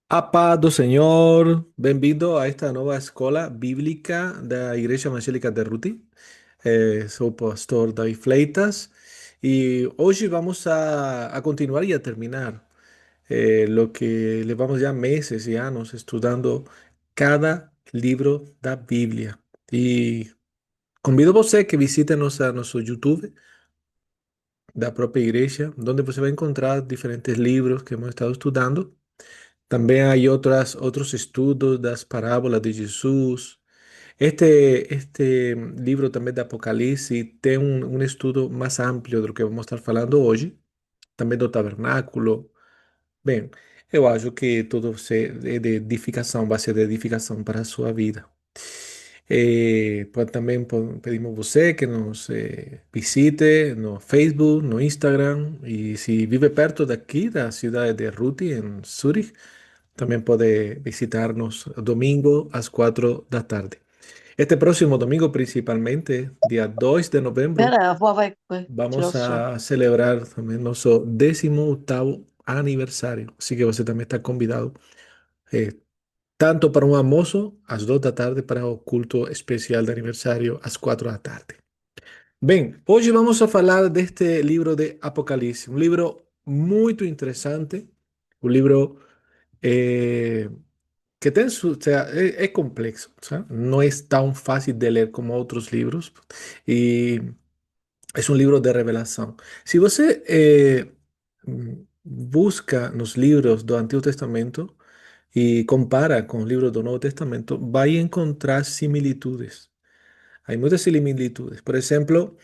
A paz do Senhor, bem-vindo a esta nova escola bíblica da Igreja Evangélica de Ruti. Sou o pastor David Fleitas e hoje vamos a continuar e a terminar lo que levamos já meses e anos estudando cada livro da Bíblia. E convido você que visite nosso YouTube da própria igreja, onde você vai encontrar diferentes livros que hemos estado estudando. Também há outros estudos das parábolas de Jesus. Este livro também de Apocalipse tem um estudo mais amplo do que vamos estar falando hoje, também do tabernáculo. Bem, eu acho que tudo é de edificação, vai ser de edificação para a sua vida. Também pedimos você que nos visite no Facebook, no Instagram, e se vive perto daqui, da cidade de Ruti, em Zurich, também pode visitar-nos domingo às 4 da tarde. Este próximo domingo, principalmente, dia 2 de novembro, Espera, a avó vai tirar o vamos som. a celebrar também nosso 18º aniversário. Assim que você também está convidado, eh, tanto para um almoço às 2 da tarde, para o culto especial de aniversário às 4 da tarde. Bem, hoje vamos a falar deste livro de Apocalipse, um livro muito interessante, um livro eh, que tem o sea, é complexo, sabe? Não é tão fácil de ler como outros livros e é um livro de revelação. Se você busca nos livros do Antigo Testamento e compara com os livros do Novo Testamento, vai encontrar similitudes. Hay muchas similitudes. Por ejemplo,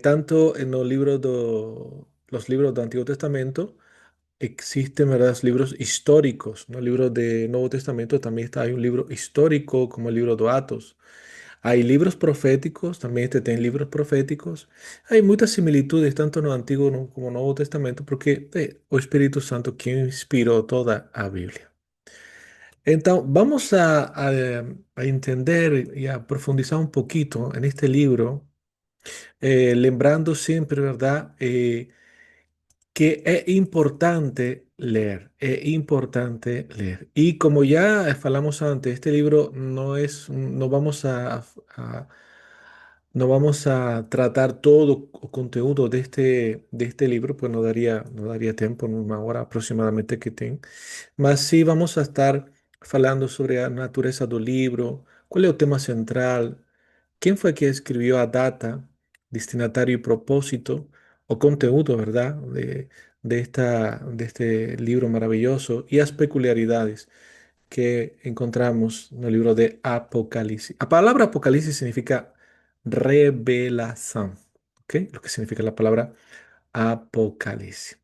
tanto en los libros del Antiguo Testamento existen, ¿verdad?, los libros históricos, ¿no? Libros del Nuevo Testamento también hay un libro histórico como el libro de Atos. Hay libros proféticos, también tienen libros proféticos. Hay muchas similitudes tanto en el Antiguo como en el Nuevo Testamento porque o Espíritu Santo quien inspiró toda la Biblia. Entonces, vamos a entender y a profundizar un poquito en este libro, lembrando siempre, ¿verdad? Que es importante leer, es importante leer. Y como ya hablamos antes, este libro no vamos a- no vamos a tratar todo el contenido de este libro, pues no daría tiempo, en una hora aproximadamente que tengo. Mas sí vamos a estar falando sobre la naturaleza del libro, cuál es el tema central, quién fue que escribió a data, destinatario y propósito, o conteúdo, ¿verdad? De este libro maravilloso y las peculiaridades que encontramos en el libro de Apocalipsis. La palabra Apocalipsis significa revelación, ¿ok? Lo que significa la palabra Apocalipsis.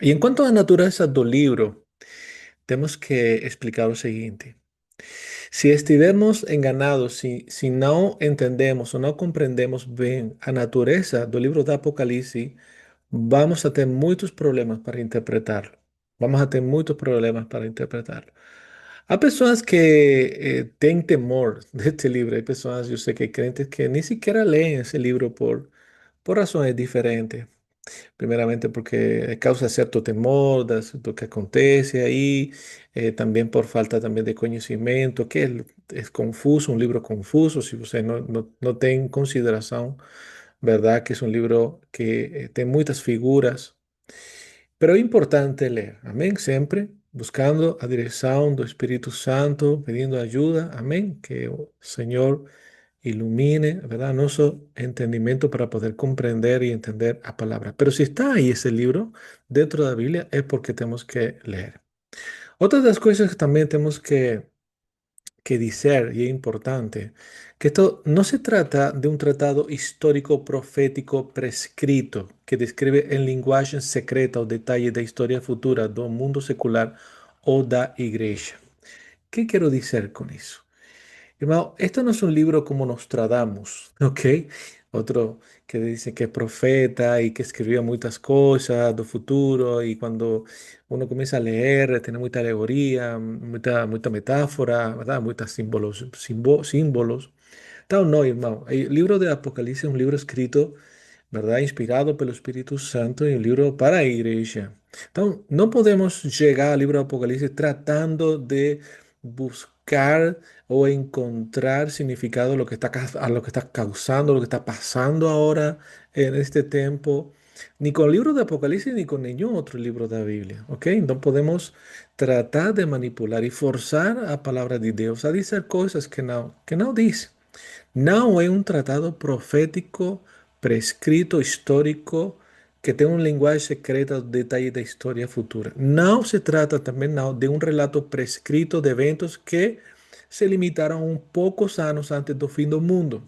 Y en cuanto a la naturaleza del libro, tenemos que explicar lo siguiente. Si estivemos enganados, si no entendemos o no comprendemos bien a naturaleza del libro de Apocalipsis, vamos a tener muchos problemas para interpretarlo. Vamos a tener muchos problemas para interpretarlo. Hay personas que tienen temor de este libro. Hay personas, yo sé que hay creyentes que ni siquiera leen ese libro por razones diferentes. Primeramente porque causa cierto temor de lo que acontece ahí, también por falta también de conocimiento, que es confuso, un libro confuso, si usted no tiene en consideración, ¿verdad? Que es un libro que tiene muchas figuras, pero es importante leer, amén, siempre buscando a dirección del Espíritu Santo, pidiendo ayuda, amén, que el Señor ilumine, ¿verdad?, nuestro entendimiento para poder comprender y entender la palabra. Pero si está ahí ese libro dentro de la Biblia es porque tenemos que leer. Otra de las cosas que también tenemos que decir, y es importante, que esto no se trata de un tratado histórico profético prescrito que describe en lenguaje secreta o detalle de historia futura del mundo secular o da iglesia. ¿Qué quiero decir con eso? Hermano, esto no es un libro como Nostradamus, ¿ok? Otro que dice que es profeta y que escribió muchas cosas del futuro y cuando uno comienza a leer tiene mucha alegoría, mucha metáfora, ¿verdad? Muchos símbolos. Tal no, hermano. El libro de Apocalipsis es un libro escrito, ¿verdad? Inspirado por el Espíritu Santo y un libro para la iglesia. Entonces, no podemos llegar al libro de Apocalipsis tratando de buscar o encontrar significado a lo que está, a lo que está causando, lo que está pasando ahora en este tiempo, ni con el libro de Apocalipsis ni con ningún otro libro de la Biblia, ¿ok? No podemos tratar de manipular y forzar a palabra de Dios a decir cosas que no dice. No es un tratado profético, prescrito, histórico, que tenga un lenguaje secreto, detalles de historia futura. No se trata también no, de un relato prescrito de eventos que se limitaron un pocos años antes del fin del mundo.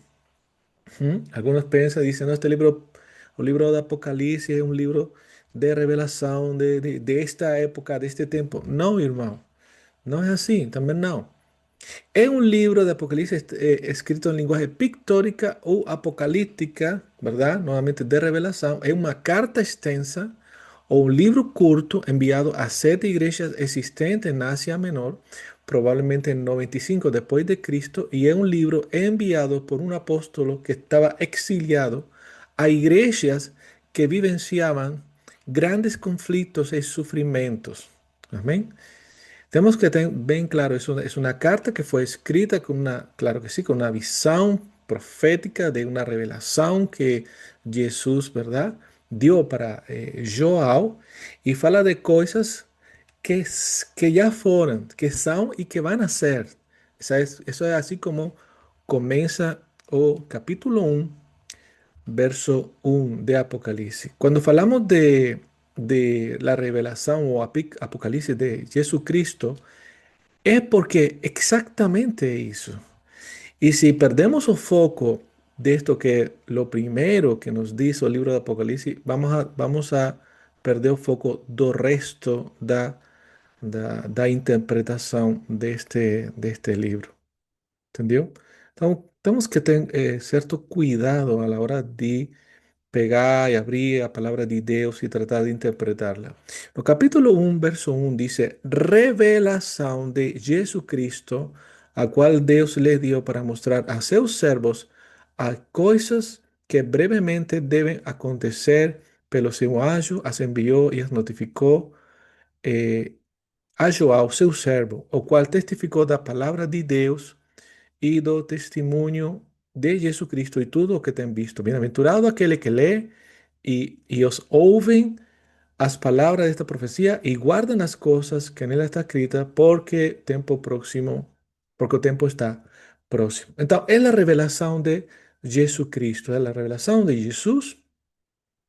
¿Mm? Algunos piensan, dicen, no, este libro, el libro de Apocalipsis es un libro de revelación de esta época, de este tiempo. No, hermano, no es así, también no. Es un libro de Apocalipsis escrito en lenguaje pictórica o apocalíptica, ¿verdad? Nuevamente de revelación. Es una carta extensa o un libro corto enviado a 7 iglesias existentes en Asia Menor, probablemente en 95 después de Cristo, y es un libro enviado por un apóstolo que estaba exiliado a iglesias que vivenciaban grandes conflictos y sufrimientos. Amén. Tenemos que tener bien claro, es una carta que fue escrita con una, claro que sí, con una visión profética de una revelación que Jesús, ¿verdad? Dio para Joao y fala de cosas que ya fueron, que son y que van a ser. Eso es así como comienza o capítulo 1 verso 1 de Apocalipsis. Cuando hablamos de la revelación o Apocalipsis de Jesucristo, es porque exactamente eso. Y si perdemos el foco de esto que lo primero que nos dice el libro de Apocalipsis, vamos a perder el foco do resto da interpretación de este libro. ¿Entendió? Entonces, tenemos que tener cierto cuidado a la hora de pegar y abrir a palabra de Dios y tratar de interpretarla. El capítulo 1, verso 1 dice, revelación de Jesucristo, a cual Dios le dio para mostrar a sus servos a cosas que brevemente deben acontecer, pero seu anjo as envió y as notificó a João, seu servo, o cual testificó da palavra de Deus e do testemunho de Jesucristo e tudo o que tem visto. Bem-aventurado aquele que lê e os ouvem as palavras desta profecia e guardam as coisas que nela está escrita, porque o tempo está próximo. Então, é a revelação de Jesucristo, é a revelação de Jesus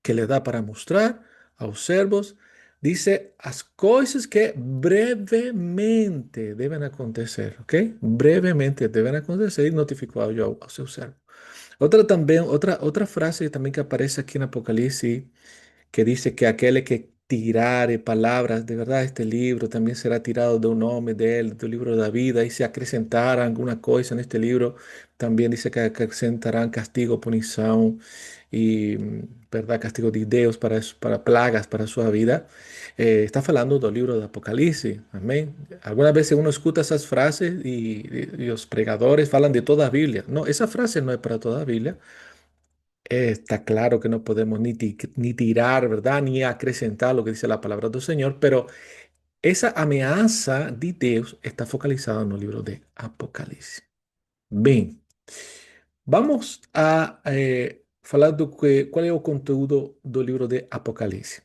que le dá para mostrar aos servos, dice as coisas que brevemente deben acontecer, ¿ok? Brevemente deben acontecer y notificó a seu servo. Otra frase también que aparece aquí en Apocalipsis que dice que aquel que tirare palabras de verdad este libro también será tirado de un nombre de él, del libro de la vida, y si acrescentara alguna cosa en este libro, también dice que acrescentarán castigo, punición y, verdad, castigo de Dios para plagas para su vida. Está hablando del libro de Apocalipsis, amén. Algunas veces uno escucha esas frases y los pregadores hablan de toda la Biblia. No, esa frase no es para toda la Biblia. Está claro que no podemos ni tirar, ¿verdad? Ni acrecentar lo que dice la palabra del Señor, pero esa amenaza de Dios está focalizada en el libro de Apocalipsis. Bien, vamos a falar qual é o conteúdo do livro de Apocalipse.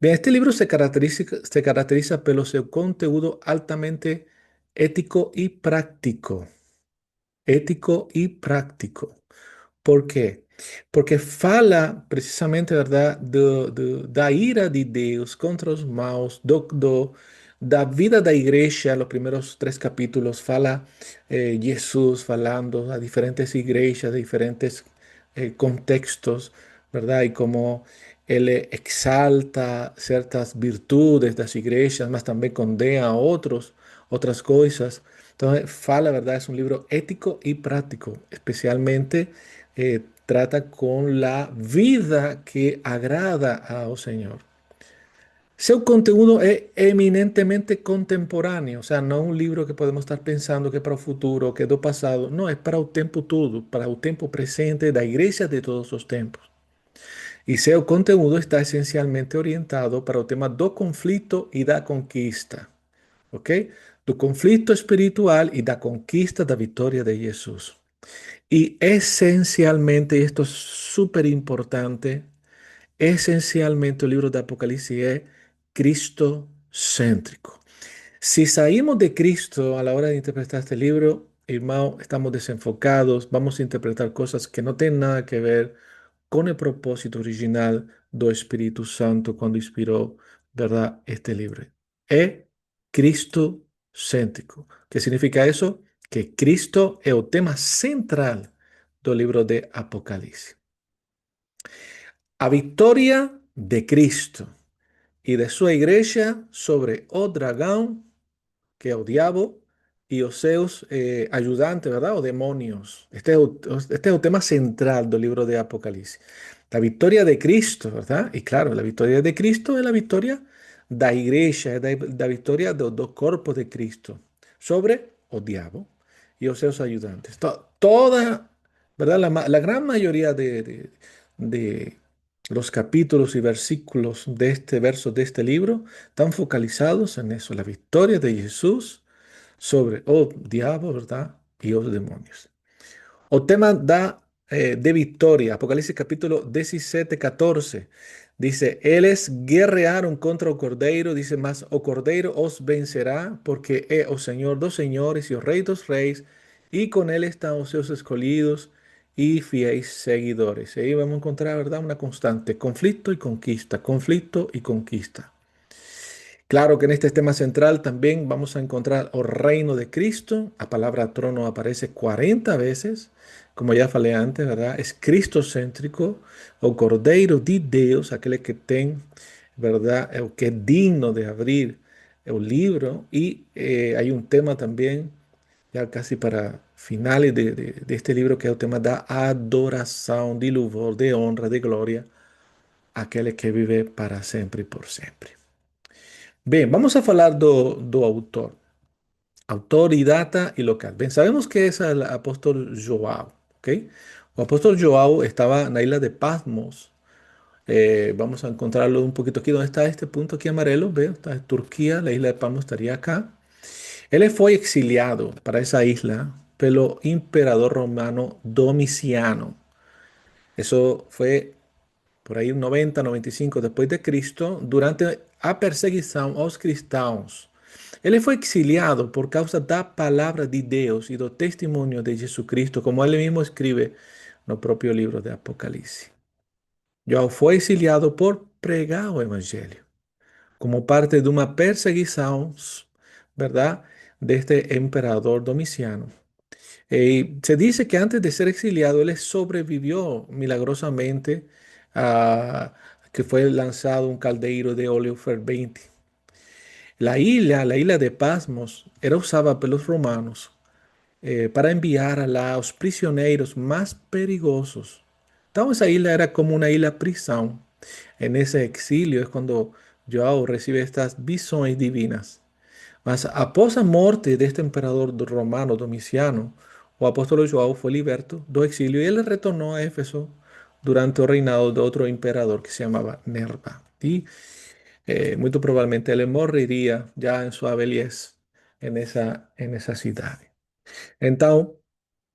Bien, este libro se caracteriza pelo seu conteúdo altamente ético y práctico. Ético y práctico. ¿Por quê? Porque fala precisamente, verdade, da ira de Deus contra os maus, da vida da igreja. Os primeiros 3 capítulos fala Jesus falando a diferentes igrejas, de diferentes contextos, verdade? E como ele exalta certas virtudes das igrejas, mas também condena outras coisas. Então, fala, verdade, é um livro ético e prático, especialmente trata con la vida que agrada ao Senhor. Seu conteúdo é eminentemente contemporáneo, o sea, não é um livro que podemos estar pensando que é para o futuro, que é do passado. Não, é para o tempo todo, para o tempo presente da igreja de todos os tempos. Y seu conteúdo está essencialmente orientado para o tema do conflito e da conquista, ok? Do conflito espiritual e da conquista da vitória de Jesus. Y esencialmente, esto es súper importante, esencialmente el libro de Apocalipsis es cristocéntrico. Si salimos de Cristo a la hora de interpretar este libro, hermano, estamos desenfocados, vamos a interpretar cosas que no tienen nada que ver con el propósito original do Espíritu Santo cuando inspiró, ¿verdad?, este libro. Es cristocéntrico. ¿Qué significa eso? Que Cristo es el tema central del libro de Apocalipsis. A victoria de Cristo y de su iglesia sobre o dragón, que es el diablo, y os seus ayudantes, ¿verdad? O demonios. Este es el tema central del libro de Apocalipsis. La victoria de Cristo, ¿verdad? Y claro, la victoria de Cristo es la victoria da iglesia, es la victoria de los dos cuerpos de Cristo sobre el diablo y os seus ayudantes. Toda, ¿verdad? La gran mayoría de los capítulos y versículos de este verso de este libro están focalizados en eso, la victoria de Jesús sobre o diablo, ¿verdad? Y los demonios. O tema de victoria, Apocalipsis capítulo 17, 14. Dice, eles guerrearon contra o cordeiro, dice más, o cordeiro os vencerá, porque es o Señor dos señores y o Rey dos reis, y con él están os seus escolhidos y fieis seguidores. Ahí vamos a encontrar, ¿verdad? Una constante, conflicto y conquista, conflicto y conquista. Claro que en este tema central también vamos a encontrar el reino de Cristo. La palabra trono aparece 40 veces, como ya falei antes, ¿verdad? Es cristocéntrico, o Cordeiro de Deus, aquel que tem, ¿verdad? El que es digno de abrir el libro. Y hay un tema también, ya casi para finales de este libro, que es el tema da adoración, de louvor, de honra, de gloria, aquel que vive para siempre y por siempre. Bem, vamos a falar do autor. Autor e data e local. Bem, sabemos que é o apóstolo João, ok? O apóstolo João estava na ilha de Patmos. Vamos a encontrarlo un poquito aquí. ¿Dónde está este punto aquí amarelo? Veo, está en Turquía. La isla de Patmos estaría acá. Él fue exiliado para esa isla pelo imperador romano Domiciano. Eso fue por aí 90, 95 depois de Cristo, durante a perseguição aos cristãos. Ele foi exiliado por causa da palavra de Deus e do testemunho de Jesus Cristo, como ele mesmo escreve no próprio livro de Apocalipse. João foi exiliado por pregar o evangelho, como parte de uma perseguição, ¿verdad?, deste imperador Domiciano. Se dice que antes de ser exiliado, él sobrevivió milagrosamente a que fue lanzado un caldeiro de óleo fervente. La isla de Pasmos, era usada por los romanos para enviar a los prisioneros más peligrosos. Entonces, esa isla era como una isla prisión. En ese exilio es cuando Joao recibe estas visiones divinas. Mas após a morte deste imperador romano Domiciano, o apóstolo João foi liberto do exílio e ele retornou a Éfeso durante o reinado de outro imperador que se chamava Nerva. E muito provavelmente ele morreria já em sua velhice nessa cidade. Então,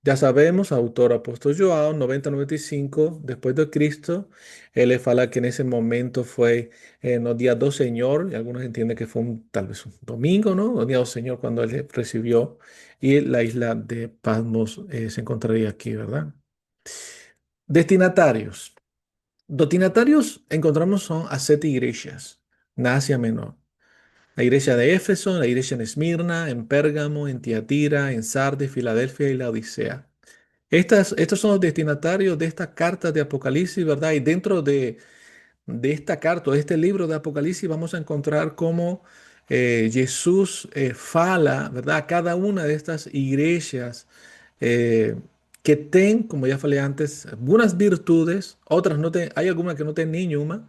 ya sabemos, autor apóstol João, 90-95 después de Cristo. Él fala que en ese momento fue en los días do Señor, y algunos entienden que fue tal vez un domingo, ¿no? Los días do Señor cuando él recibió, y la isla de Patmos se encontraría aquí, ¿verdad? Destinatarios. Destinatarios encontramos son a 7 iglesias na Asia Menor. La iglesia de Éfeso, la iglesia en Esmirna, en Pérgamo, en Tiatira, en Sardes, Filadelfia y la Odisea. Estos son los destinatarios de esta carta de Apocalipsis, ¿verdad? Y dentro de esta carta, de este libro de Apocalipsis, vamos a encontrar cómo Jesús fala, ¿verdad? A cada una de estas iglesias eh, que tienen, como ya falei antes, algunas virtudes, otras no tienen, hay algunas que no tienen ninguna.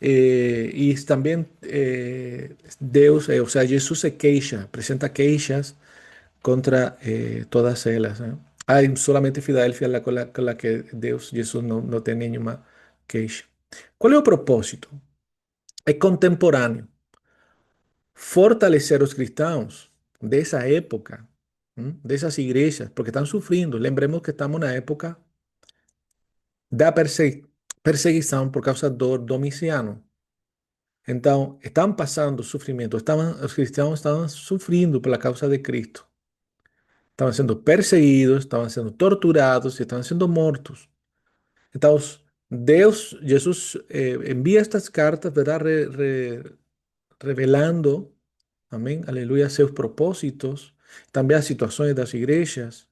Y también Deus, o sea, Jesús se queixa, presenta queixas contra todas ellas. Hay solamente Filadelfia con la que Dios, Jesús no tiene ninguna queixa. ¿Cuál es el propósito? Es contemporáneo. Fortalecer los cristianos de esa época, de esas iglesias, porque están sufriendo. Lembremos que estamos en una época de perseguición por causa de Domiciano. Entonces, estaban pasando sufrimiento, los cristianos estaban sufriendo por la causa de Cristo. Estaban siendo perseguidos, estaban siendo torturados y estaban siendo muertos. Entonces, Dios, Jesús envía estas cartas, ¿verdad? Revelando, amén, aleluya, seus propósitos, también las situaciones de las iglesias.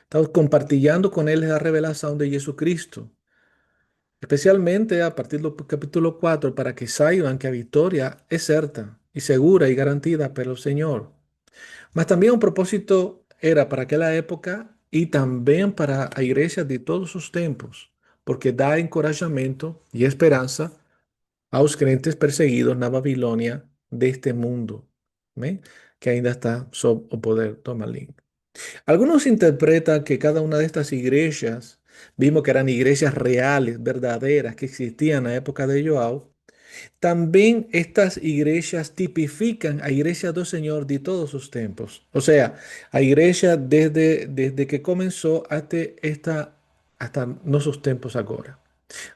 Estamos compartiendo con ellos la revelación de Jesucristo, especialmente a partir del capítulo 4 para que sepan que la victoria es cierta y segura y garantida por el Señor. Mas también un propósito era para aquella época y también para la iglesia de todos los tiempos, porque da encorajamiento y esperanza a los crentes perseguidos en la Babilonia de este mundo, ¿ve? Que ainda está sob el poder do maligno. Algunos interpretan que cada una de estas iglesias, vimos que eran iglesias reales, verdaderas, que existían en la época de Joao, también estas iglesias tipifican a iglesia del Señor de todos los tiempos. O sea, a iglesia desde que comenzó hasta nuestros tiempos ahora.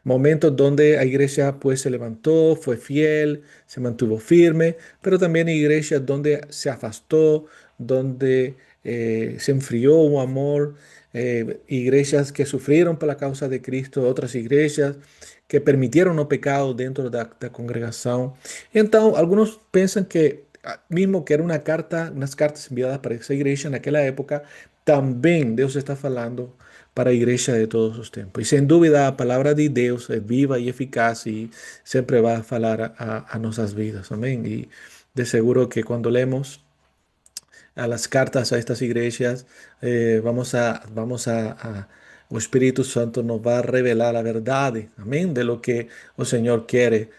Momentos donde la iglesia pues se levantó, fue fiel, se mantuvo firme, pero también iglesias donde se afastó, donde se enfrió un amor, iglesias que sufrieron por la causa de Cristo, otras iglesias que permitieron no pecado dentro de la congregación. Entonces, algunos piensan que mismo que era una carta, unas cartas enviadas para esa iglesia en aquella época, también Dios está hablando para a igreja de todos os tempos. E sem dúvida, a palavra de Deus é viva e eficaz e sempre vai falar a nossas vidas. Amém? E de seguro que quando lemos a las cartas a estas iglesias, o Espíritu Santo nos va a revelar la verdad, amén, de lo que el Señor quiere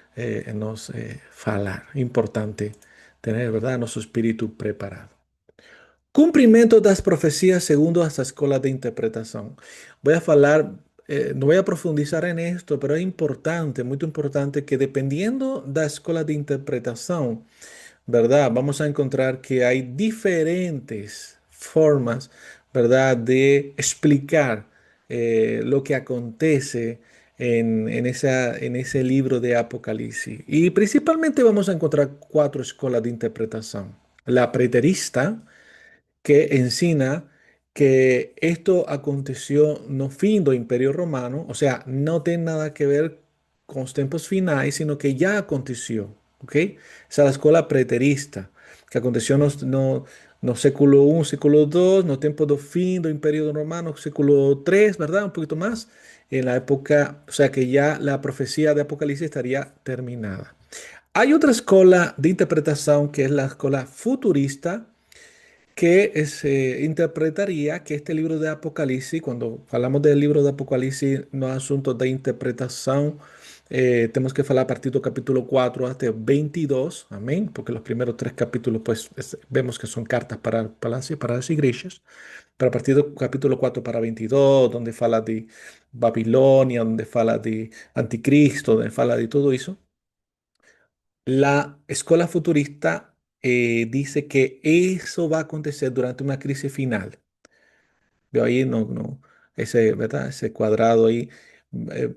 nos falar. Importante tener, ¿verdad?, nuestro espíritu preparado. Cumprimento das profecías segundo esta escuela de interpretación. Voy a hablar, no voy a profundizar en esto, pero es importante, muy importante que dependiendo de la escuela de interpretación, ¿verdad? Vamos a encontrar que hay diferentes formas, ¿verdad?, de explicar lo que acontece en ese libro de Apocalipsis. Y principalmente vamos a encontrar cuatro escuelas de interpretación. La preterista, que ensina que esto aconteció no fin do Imperio Romano, o sea, no tiene nada que ver con los tiempos finales, sino que ya aconteció, ¿ok? Esa es la escuela preterista, que aconteció no século I, século II, no tiempo do fin do Imperio Romano, século III, ¿verdad? Un poquito más, en la época, o sea que ya la profecía de Apocalipsis estaría terminada. Hay otra escuela de interpretación que es la escuela futurista, que se interpretaría que este libro de Apocalipsis, cuando hablamos del libro de Apocalipsis, no es asunto de interpretación, tenemos que hablar a partir del capítulo 4 hasta el 22, amén, porque los primeros tres capítulos, pues vemos que son cartas para las iglesias, pero a partir del capítulo 4 para 22, donde fala de Babilonia, donde fala de Anticristo, donde fala de todo eso, la escuela futurista dice que eso va a acontecer durante una crisis final. Veo ahí, ese, ¿verdad? Ese cuadrado ahí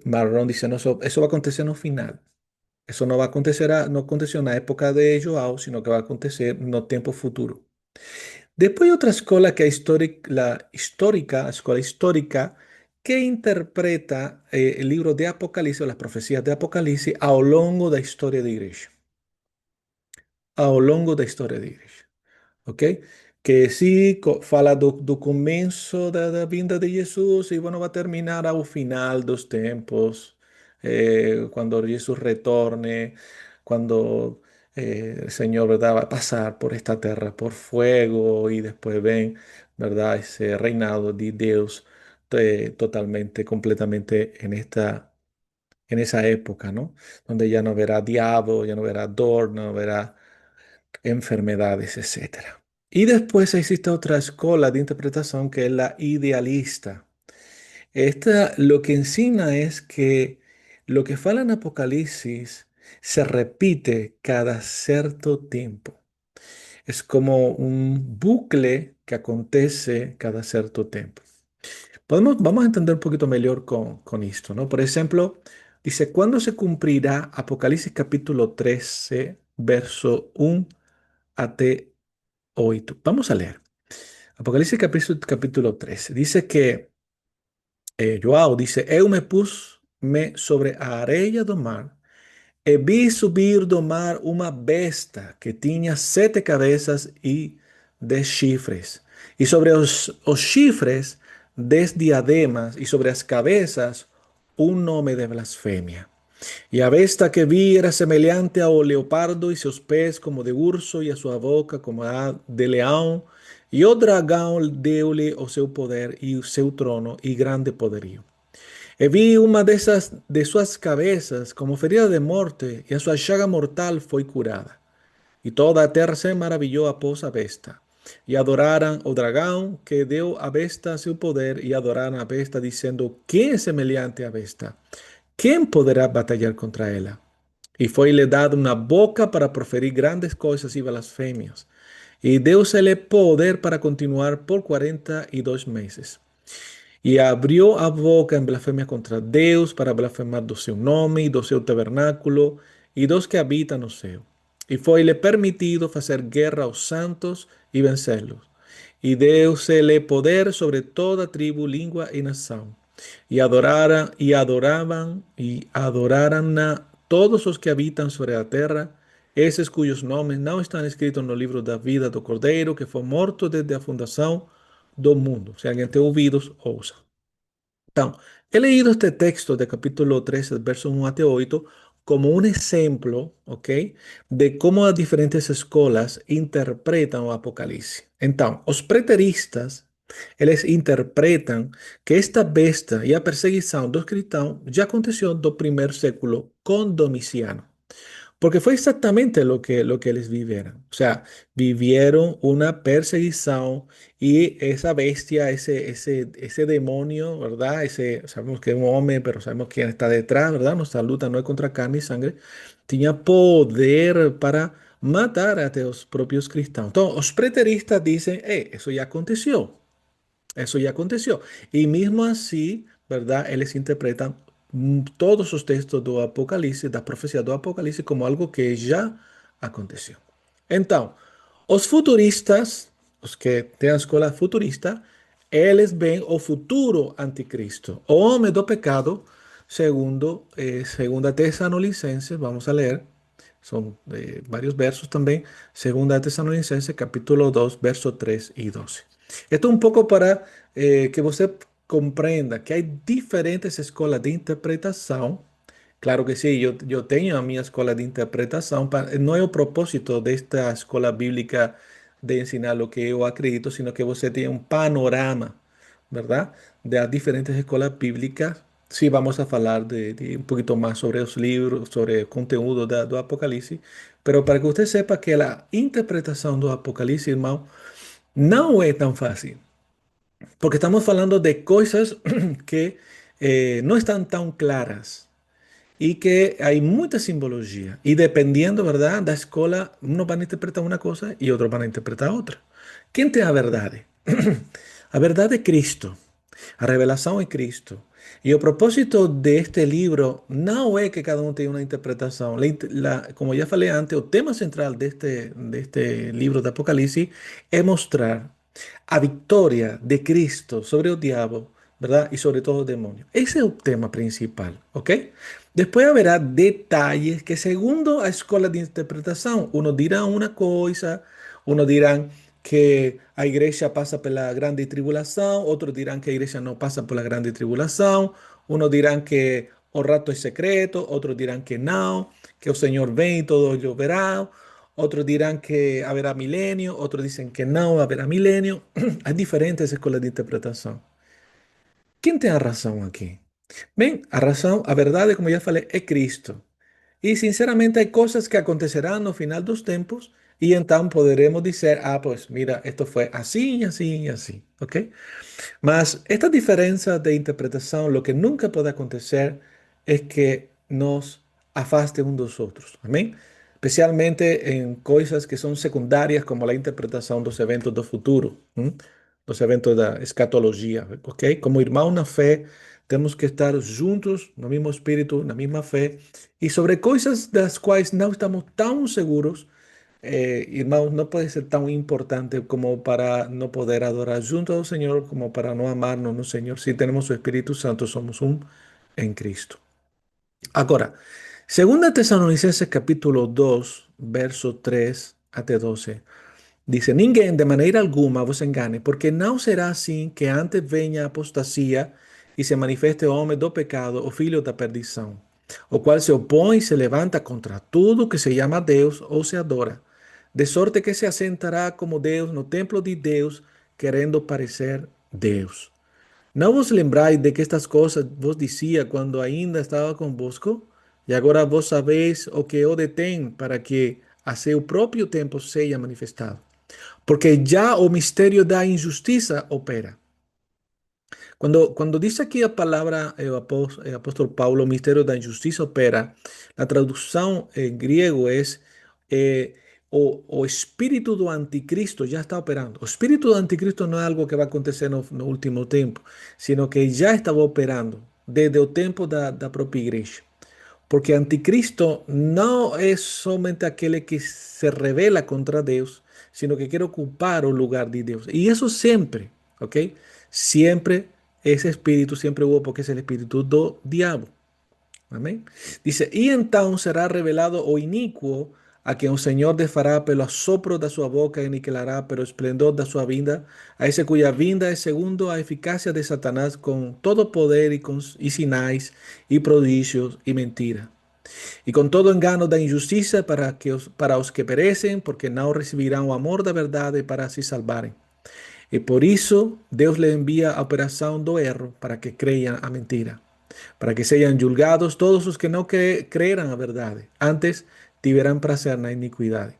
marrón dice, no, eso va a acontecer en un final. Eso no va a acontecer, no aconteció en la época de Joao, sino que va a acontecer en el tiempo futuro. Después hay otra escuela que es la escuela histórica, que interpreta el libro de Apocalipsis, o las profecías de Apocalipsis, a lo largo de la historia de la iglesia. Ao longo da história da igreja, ok? Que sí, fala do começo da vinda de Jesus e, bueno, vai terminar ao final dos tempos, quando Jesus retorne, quando el Señor, ¿verdad?, va a pasar por esta tierra por fuego y después ven, ¿verdad?, ese reinado de Dios totalmente, completamente en esa época, ¿no? Donde ya no verá diablo, ya no verá dolor, no verá enfermedades, etcétera. Y después existe otra escuela de interpretación que es la idealista. Esta lo que enseña es que Lo que fala en Apocalipsis se repite cada cierto tiempo. Es como un bucle que acontece cada cierto tiempo. Vamos a entender un poquito mejor con esto, ¿no? Por ejemplo, dice, ¿cuándo se cumplirá Apocalipsis capítulo 13, verso 1 a 8? Vamos a leer. Apocalipsis capítulo 13. Dice que, Joao dice, eu me pus me sobre a areia do mar e vi subir do mar uma besta que tinha 7 cabeças e 10 chifres. E sobre os chifres 10 diademas e sobre as cabeças um nome de blasfemia. E a besta que vi era semelhante ao leopardo e seus pés como de urso e a sua boca como a de leão. E o dragão deu-lhe o seu poder e o seu trono e grande poderio. E vi uma dessas de suas cabeças como ferida de morte, e a sua chaga mortal foi curada. E toda a terra se maravilhou após a besta. E adoraram o dragão que deu à besta seu poder, e adoraram a besta, dizendo: Quem é semelhante à besta? Quem poderá batalhar contra ela? E foi-lhe dado uma boca para proferir grandes coisas e blasfêmias. E deu-se-lhe poder para continuar por 42 meses. E abriu a boca em blasfêmia contra Deus para blasfemar do seu nome, do seu tabernáculo e dos que habitam no céu. E foi-lhe permitido fazer guerra aos santos e vencê-los. E deu-se-lhe poder sobre toda tribo, língua e nação. E adoraram-na todos os que habitam sobre a terra, esses cujos nomes não estão escritos no livro da vida do Cordeiro, que foi morto desde a fundação do mundo. Se alguém tem ouvidos, ouça. Então, he leído este texto de capítulo 13, versos 1 até 8, como un ejemplo, ¿ok? De cómo las diferentes escolas interpretan o Apocalipse. Então, os preteristas, eles interpretam que esta besta e a perseguição dos cristãos já aconteceu do primeiro século com Domiciano. Porque fue exactamente lo que ellos vivieron. O sea, vivieron una perseguición y esa bestia, ese demonio, ¿verdad? Sabemos que es un hombre, pero sabemos quién está detrás, ¿verdad? Nuestra lucha no es contra carne y sangre. Tenía poder para matar a los propios cristianos. Entonces, los preteristas dicen, eso ya aconteció. Eso ya aconteció. Y mismo así, ¿verdad? Ellos interpretan todos os textos do Apocalipse, da profecia do Apocalipse, como algo que já aconteceu. Então, os futuristas, os que têm a escola futurista, eles veem o futuro anticristo, o homem do pecado, segunda Tesalonicenses, vamos a ler, são vários versos também, segunda Tesalonicenses, capítulo 2, verso 3 e 12. Esto un poco para que você comprenda que hay diferentes escolas de interpretación. Claro que sí, yo tengo a mi escuela de interpretación. No es el propósito de esta escuela bíblica de enseñar lo que yo acredito, sino que você tiene un panorama, ¿verdad? De las diferentes escuelas bíblicas. Sí, vamos a hablar de un poquito más sobre los libros, sobre el contenido do Apocalipse. Pero para que usted sepa que la interpretación do Apocalipse, hermano, no es tan fácil, porque estamos hablando de cosas que no están tan claras y que hay mucha simbología. Y dependiendo, ¿verdad? De la escuela, unos van a interpretar una cosa y otros van a interpretar otra. ¿Quién te da verdad? La verdad de Cristo, la revelación de Cristo. Y el propósito de este libro no es que cada uno tenga una interpretación. Como ya falei antes, el tema central de este libro de Apocalipsis es mostrar a victoria de Cristo sobre el diablo, ¿verdad? Y sobre todo el demonio. Ese es el tema principal, ¿ok? Después habrá detalles que segundo a escuela de interpretación, uno dirá una cosa, uno dirán que a igreja pasa por la grande tribulación, otros dirán que a igreja no pasa por la grande tribulación, unos dirán que el rato es secreto, otros dirán que el Señor ven y todo lo verá, otros dirán que habrá milenio, otros dicen que no habrá milenio. Hay diferentes escuelas de interpretación. ¿Quién tiene razón aquí? Ven, a razón, a verdade, como ya falei, é Cristo. E sinceramente hay cosas que acontecerán no final dos tempos y entonces podremos decir, pues mira, esto fue así y así y así, ¿ok? Mas esta diferencia de interpretación, lo que nunca puede acontecer es que nos afaste unos dos otros. Amén. Especialmente en cosas que son secundarias como la interpretación de los eventos del futuro, ¿m? Los eventos de la escatología, ¿ok? Como irmãos na fe, tenemos que estar juntos, no mismo espíritu, na misma fe, y sobre cosas de las cuales no estamos tan seguros, irmãos, no puede ser tan importante como para no poder adorar junto al Señor, como para no amarnos, no, Señor. Si tenemos su Espíritu Santo, somos un en Cristo. Agora, segunda Tesalonicenses capítulo 2, verso 3 até 12, dice, ninguém de maneira alguma vos engane, porque não será assim que antes venha a apostasia e se manifeste o homem do pecado, o filho da perdição, o qual se opõe e se levanta contra tudo que se llama Deus ou se adora, de sorte que se assentará como Deus no templo de Deus, querendo parecer Deus. Não vos lembrais de que estas coisas vos dizia quando ainda estava convosco? E agora vos sabeis o que o detém para que a seu próprio tempo seja manifestado. Porque já o mistério da injustiça opera. Cuando dice aquí la palabra el apóstol Pablo, misterio de la injusticia opera, la traducción en griego es o espíritu do anticristo ya está operando. O espíritu do anticristo no es algo que va a acontecer no último tiempo, sino que ya estaba operando desde el tiempo da propia iglesia. Porque anticristo no es solamente aquel que se revela contra Dios, sino que quiere ocupar un lugar de Dios. Y eso siempre, ¿ok? Siempre ese espíritu siempre hubo porque es el espíritu do diablo. Amén. Dice, y entonces será revelado o inicuo a quien el Señor desfará pelo sopro de su boca y aniquilará pero esplendor de su vinda, a ese cuya vinda es segundo a eficacia de Satanás con todo poder y sinais y prodigios y mentira y con todo engano da injusticia para os que perecen, porque no recibirán o amor da verdade para se salvarem. E por isso Deus le envia a operação do erro para que creiam a mentira, para que sejam julgados todos os que não creeram a verdade, antes tiverão prazer na iniquidade.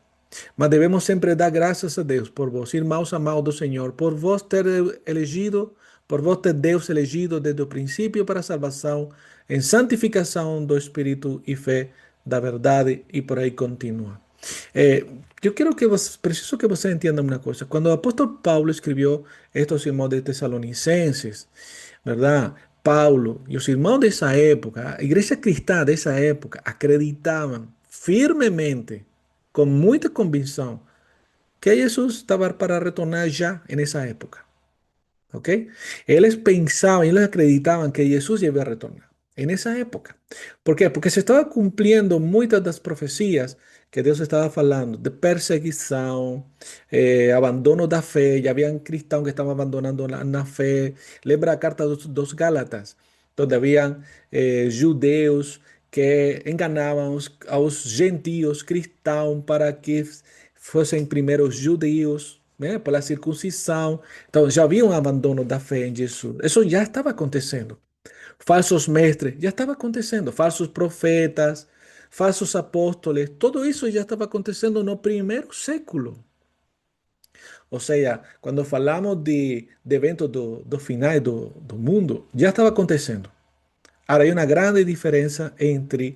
Mas devemos sempre dar graças a Deus por vós, irmãos amados do Senhor, por vós ter elegido, por vós ter Deus elegido desde o princípio para a salvação, em santificação do Espírito e fé da verdade, e por aí continua. Eu quero que você, preciso que você entenda uma coisa. Quando o apóstolo Paulo escreveu estes irmãos de Tesalonicenses, ¿verdad? Paulo y los hermanos de esa época, la iglesia cristiana de esa época, acreditaban firmemente, con mucha convicción, que Jesús estaba para retornar ya en esa época. ¿Ok? Ellos pensaban, ellos acreditaban que Jesús ya iba a retornar en esa época. ¿Por qué? Porque se estaba cumpliendo muchas de las profecías que Dios estaba hablando de perseguición, abandono da fe. Ya habían cristianos que estaban abandonando la fe. Lembra la carta dos Gálatas, donde habían judeos que enganaban a los gentios cristãos para que fossem primeiro os judeus, né, pela circuncisão. Então já havia um abandono da fé em Jesus. Isso já estava acontecendo. Falsos mestres, já estava acontecendo. Falsos profetas, falsos apóstolos, tudo isso já estava acontecendo no primeiro século. Ou seja, quando falamos de eventos do final do mundo, já estava acontecendo. Ahora hay una grande diferencia entre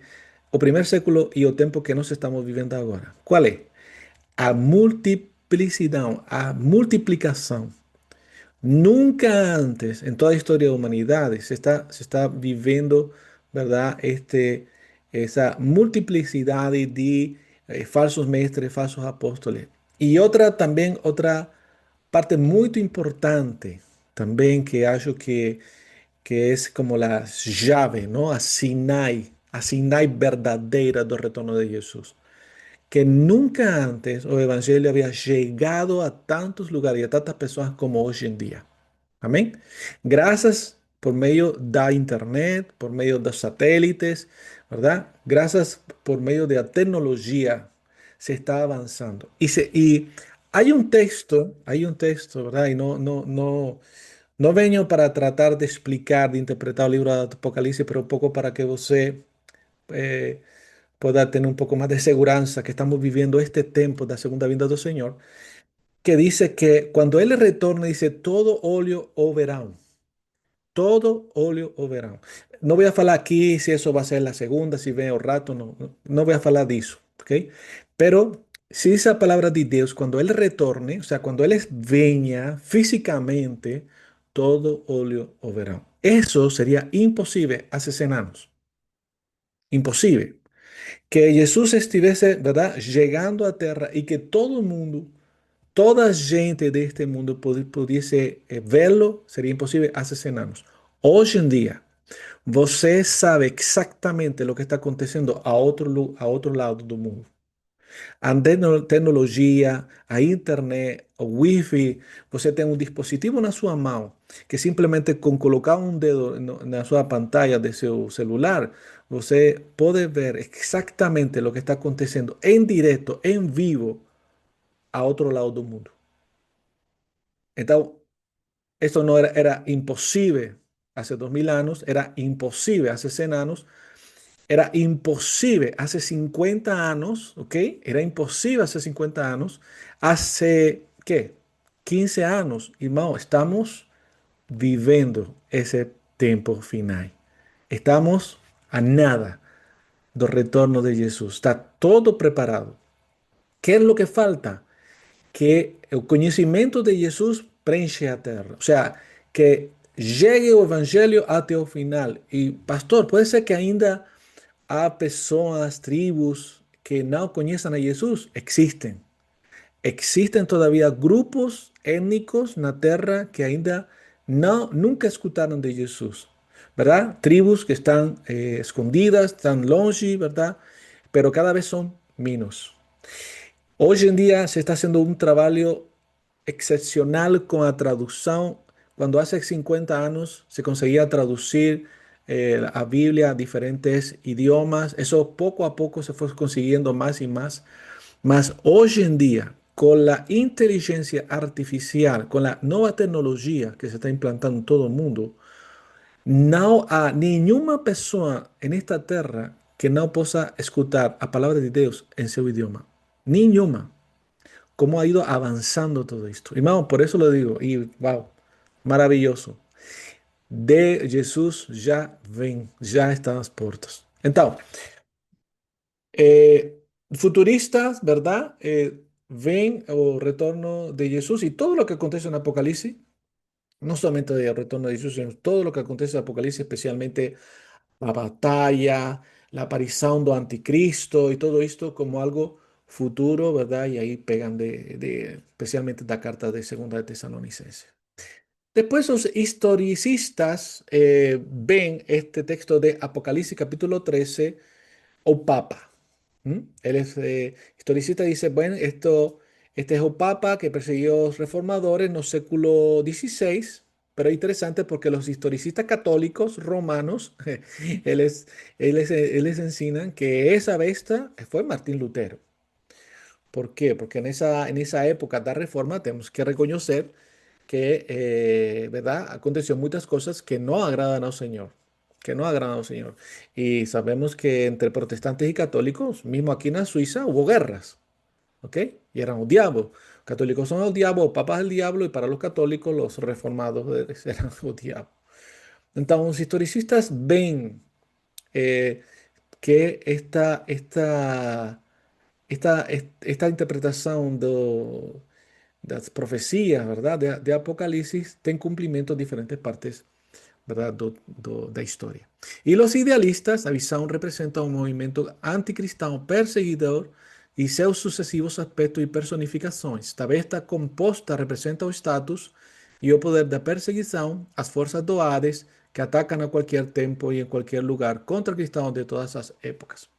el primer século y el tiempo que nos estamos viviendo ahora. ¿Cuál es? A multiplicidad, a multiplicación. Nunca antes en toda la historia de la humanidad se está viviendo, ¿verdad? Esa multiplicidad de falsos maestros, falsos apóstoles. Y otra también, otra parte muy importante también que acho que es como la llave, ¿no? A Sinai verdadeira do retorno de Jesús, que nunca antes el Evangelio había llegado a tantos lugares y a tantas personas como hoy en día. Amén. Gracias por medio de Internet, por medio de satélites, ¿verdad? Gracias por medio de la tecnología se está avanzando. Y hay un texto, ¿verdad? Y no vengo para tratar de explicar, de interpretar el libro de Apocalipsis, pero un poco para que você eh, pueda tener un poco más de seguranza que estamos viviendo este tiempo de la segunda vinda del Señor, que dice que cuando Él retorne, dice, todo óleo o verán. todo óleo o verão. Não voy a falar aqui se isso vai ser a segunda, se vem o rato, não voy a falar disso, ok? Pero se dice a palavra de Deus, quando Ele retorne, o sea, quando Ele venha fisicamente, todo óleo o verão. Eso sería imposible hace 100 años. Imposible. Que Jesús estuviese, ¿verdad?, llegando a tierra y que todo el mundo, toda gente de este mundo pudiese verlo, sería imposible hace 100 años. Hoy en día, você sabe exactamente lo que está aconteciendo a otro lado del mundo. A tecnologia, a internet, o Wi-Fi, você tem um dispositivo na sua mão que simplesmente com colocar um dedo na sua pantalla de seu celular, você pode ver exatamente o que está acontecendo em direto, em vivo, a outro lado do mundo. Então, esto no era imposible hace 2000 años, era imposible hace 100 años, era imposible hace 50 años, ¿ok? Era imposible hace 50 años. Hace, ¿qué? 15 años, irmão, estamos viviendo ese tiempo final. Estamos a nada del retorno de Jesús. Está todo preparado. ¿Qué es lo que falta? Que el conocimiento de Jesús preenche a tierra. O sea, que llegue el evangelio hasta el final. Y pastor, puede ser que ainda há pessoas, tribos que não conhecem a Jesus? Existem. Existem todavía grupos étnicos na terra que ainda nunca escutaram de Jesus, ¿verdad? Tribos que están escondidas, están longe, ¿verdad? Pero cada vez son menos. Hoy en día se está haciendo un trabajo excepcional con la traducción. Cuando hace 50 años se conseguía traducir la Biblia a diferentes idiomas, eso poco a poco se fue consiguiendo más y más. Mas hoy en día, con la inteligencia artificial, con la nueva tecnología que se está implantando en todo el mundo, no hay ninguna persona en esta tierra que no pueda escuchar la palabra de Dios en su idioma. Ninguna. Cómo ha ido avanzando todo esto. Hermano, por eso lo digo. Y wow, maravilloso. De Jesús ya ven, ya están las puertas. Entonces, futuristas, ¿verdad? Ven el retorno de Jesús y todo lo que acontece en Apocalipsis, no solamente el retorno de Jesús, sino todo lo que acontece en Apocalipsis, especialmente la batalla, la aparición do anticristo y todo esto como algo futuro, ¿verdad? Y ahí pegan especialmente la carta de Segunda de Tesalonicenses. Después los historicistas ven este texto de Apocalipsis capítulo 13 o Papa. Él es historicista, dice, bueno, este es el Papa que persiguió a los reformadores en el século XVI, pero es interesante porque los historicistas católicos romanos, él les enseñan que esa bestia fue Martín Lutero. ¿Por qué? Porque en esa época de reforma tenemos que reconocer que, ¿verdad? Aconteció muchas cosas que no agradan al Señor, que no agradan al Señor. Y sabemos que entre protestantes y católicos, mismo aquí en Suiza, hubo guerras, ¿ok? Y eran los diablos. Católicos son el diablo, papas el diablo, y para los católicos, los reformados eran los diablos. Entonces, los historicistas ven eh, que esta interpretación de las profecías, ¿verdad? De Apocalipsis, tem cumprimento en diferentes partes, ¿verdad? Da historia. Y los idealistas, a visão representa un movimiento anticristão perseguidor y seus sucesivos aspectos y personificaciones. Esta besta composta representa o status y o poder da perseguição, as forças do Hades, que atacan a cualquier tiempo y en cualquier lugar contra cristãos de todas las épocas.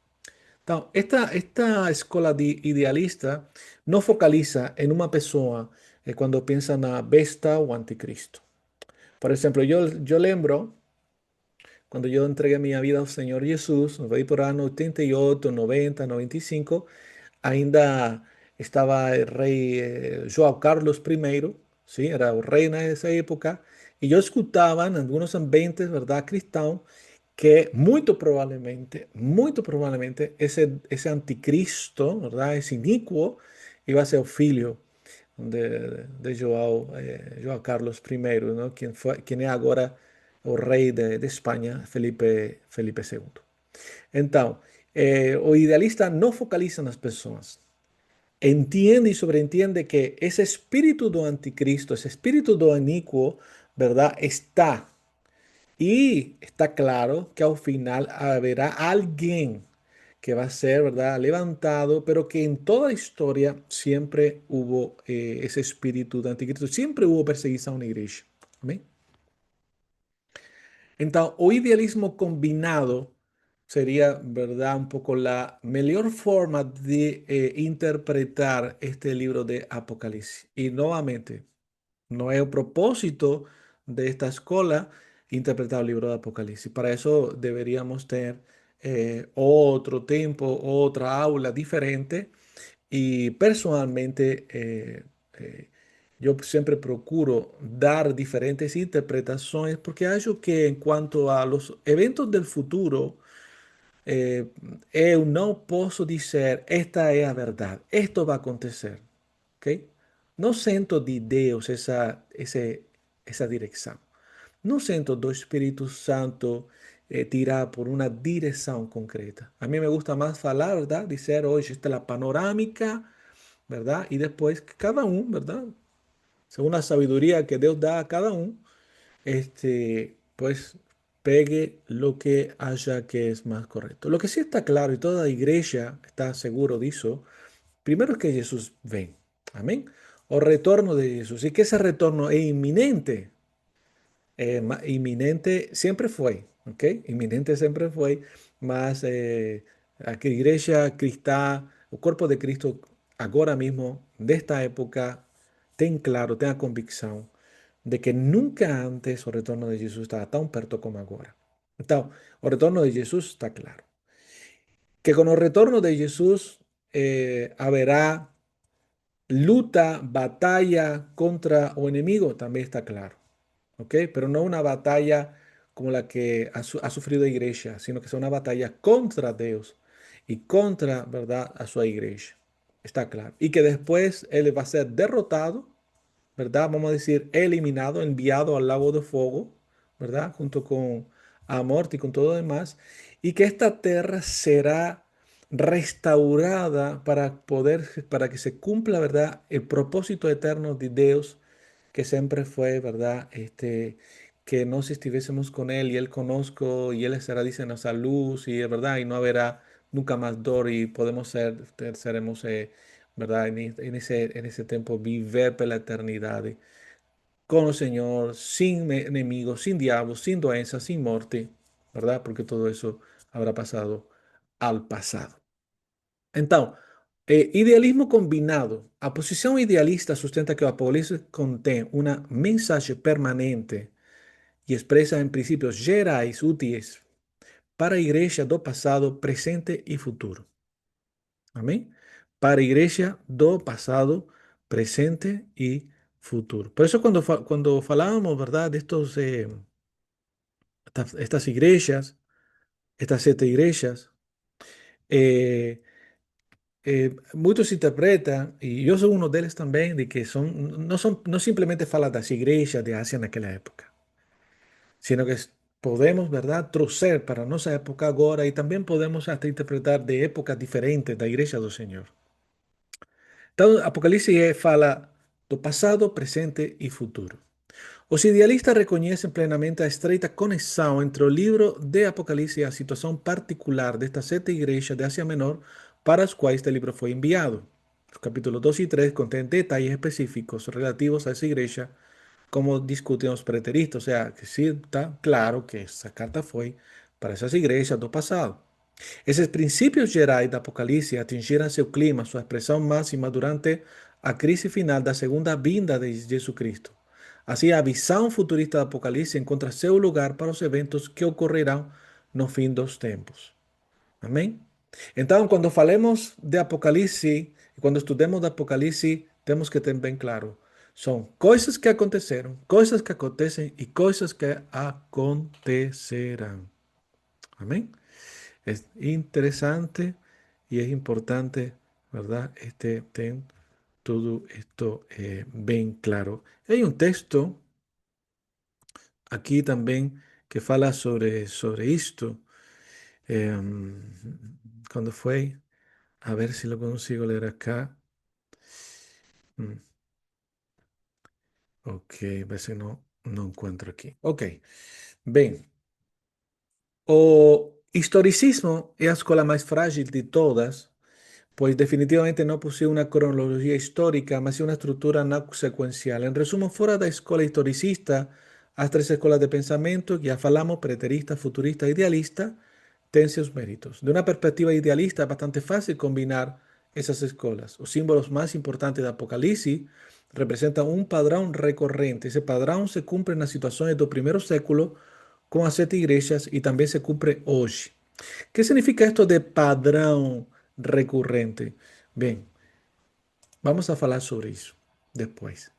Então, esta escola idealista não focaliza em uma pessoa quando pensa na besta ou anticristo. Por exemplo, eu lembro quando eu entreguei minha vida ao Senhor Jesus, foi por ano 88, 90, 95, ainda estava o rei João Carlos I, sim, era o rei nessa época, e eu escutava em alguns ambientes, verdade, cristão, que muito provavelmente, esse anticristo, verdade, esse iníquo, iba a ser o filho de João Carlos I, não? Quem é agora o rey de España, Felipe II. Então, o idealista não focaliza nas pessoas. Entiende y sobreentiende que ese espíritu do anticristo, ese espíritu do inicuo, ¿verdad? Está. Y está claro que al final habrá alguien que va a ser, ¿verdad? Levantado, pero que en toda historia siempre hubo ese espíritu de anticristo, siempre hubo perseguição na igreja. Amém? Então, o idealismo combinado sería, ¿verdad? Un poco la mejor forma de interpretar este libro de Apocalipsis. Y nuevamente, no es el propósito de esta escuela interpretar el libro de Apocalipsis. Para eso deberíamos tener otro tiempo, otra aula diferente. Y personalmente, yo siempre procuro dar diferentes interpretaciones porque hallo que en cuanto a los eventos del futuro, eh, eu não posso dizer esta é a verdade, isto vai acontecer, ok? Não sinto de Deus essa direção. Não sinto do Espírito Santo tirar por uma direção concreta. A mim me gusta mais falar, ¿verdad? Dizer hoje esta é a panorâmica, ¿verdad? E depois que cada um, ¿verdad? Según la sabiduría que Dios da a cada uno, pues pegue lo que haya que es más correcto. Lo que sí está claro y toda iglesia está seguro de eso, primero es que Jesús ven, amén, o retorno de Jesús, y que ese retorno es inminente, inminente siempre fue, ¿ok? Inminente siempre fue, mas a que iglesia cristã, o cuerpo de Cristo, agora mismo, desta época, ten claro, tenha convicção de que nunca antes o retorno de Jesus estava tão perto como agora. Então, o retorno de Jesus está claro. Que con el retorno de Jesús habrá luta, batalla contra o enemigo, también está claro. ¿Ok? Pero no una batalla como la que ha sufrido la iglesia, sino que es una batalla contra Dios y contra, ¿verdad?, a su iglesia. Está claro. Y que después él va a ser derrotado, ¿verdad? Vamos a decir, eliminado, enviado al lago de fuego, ¿verdad? Junto con a muerte y con todo lo demás. Y que esta tierra será restaurada para que se cumpla, ¿verdad?, el propósito eterno de Dios que siempre fue, ¿verdad? Que nos estuviésemos con Él y Él conozco y Él estará, dice, en nuestra luz y es verdad, y no habrá nunca más dolor y podemos seremos, ¿verdad? En ese tiempo vivir por la eternidad con el Señor, sin enemigos, sin diablos, sin doença, sin muerte, ¿verdad? Porque todo eso habrá pasado al pasado. Então, idealismo combinado. A posição idealista sustenta que o Apocalipse contém uma mensagem permanente e expressa em princípios gerais úteis para a igreja do passado, presente e futuro. Amém? Para a igreja do passado, presente e futuro. Por isso, quando falamos, ¿verdad?, de estas iglesias, estas 7 iglesias, eh, muitos interpretam, e eu sou um deles também, de que não simplesmente fala das igrejas de Ásia naquela época, sino que podemos, ¿verdad?, trouxer para nossa época agora e também podemos até interpretar de épocas diferentes da igreja do Senhor. Então, Apocalipse fala do passado, presente e futuro. Os idealistas reconhecem plenamente a estreita conexão entre o livro de Apocalipse e a situação particular destas 7 igrejas de Ásia Menor para as quais este livro foi enviado. Os capítulos 2 e 3 contêm detalhes específicos relativos a essa igreja, como discutem os preteristas, ou seja, que sí está claro que essa carta foi para essas igrejas do passado. Esses princípios gerais da Apocalipse atingiram seu clima, sua expressão máxima durante a crise final da segunda vinda de Jesus Cristo. Assim, a visão futurista do Apocalipse encontra seu lugar para os eventos que ocorrerão no fim dos tempos. Amém? Então, quando falemos de Apocalipse, quando estudemos de Apocalipse, temos que ter bem claro. São coisas que aconteceram, coisas que acontecem e coisas que acontecerão. Amém? Es interesante y es importante, ¿verdad? Ten todo esto bien claro. Hay un texto aquí también que fala sobre esto. Em, ¿Cuándo fue? A ver si lo consigo leer acá. Mm, ok, a ver si no encuentro aquí. Ok, bem, o historicismo é a escola mais frágil de todas, pois definitivamente não possui uma cronologia histórica, mas sim uma estrutura não sequencial. Em resumo, fora da escola historicista, as três escolas de pensamento, que já falamos, preterista, futurista e idealista, têm seus méritos. De uma perspectiva idealista, é bastante fácil combinar essas escolas. Os símbolos mais importantes do Apocalipse representam um padrão recorrente. Esse padrão se cumpre nas situações do primeiro século com as sete igrejas e também se cumpre hoje. ¿Qué significa esto de padrão recurrente? Bem, vamos a falar sobre isso depois.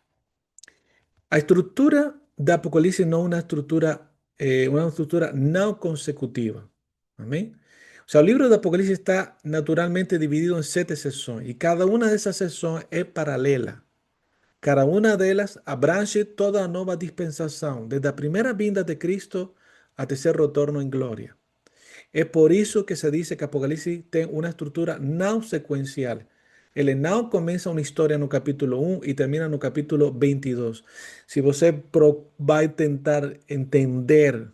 A estrutura da Apocalipse não é uma estrutura não consecutiva. Amém? O sea, o livro do Apocalipse está naturalmente dividido em sete sessões e cada uma dessas sessões é paralela. Cada uma delas abrange toda a nova dispensação, desde a primeira vinda de Cristo até seu retorno em glória. Es por eso que se dice que Apocalipsis tiene una estructura no secuencial. El não comienza una historia en el capítulo 1 y termina en el capítulo 22. Si você va a intentar entender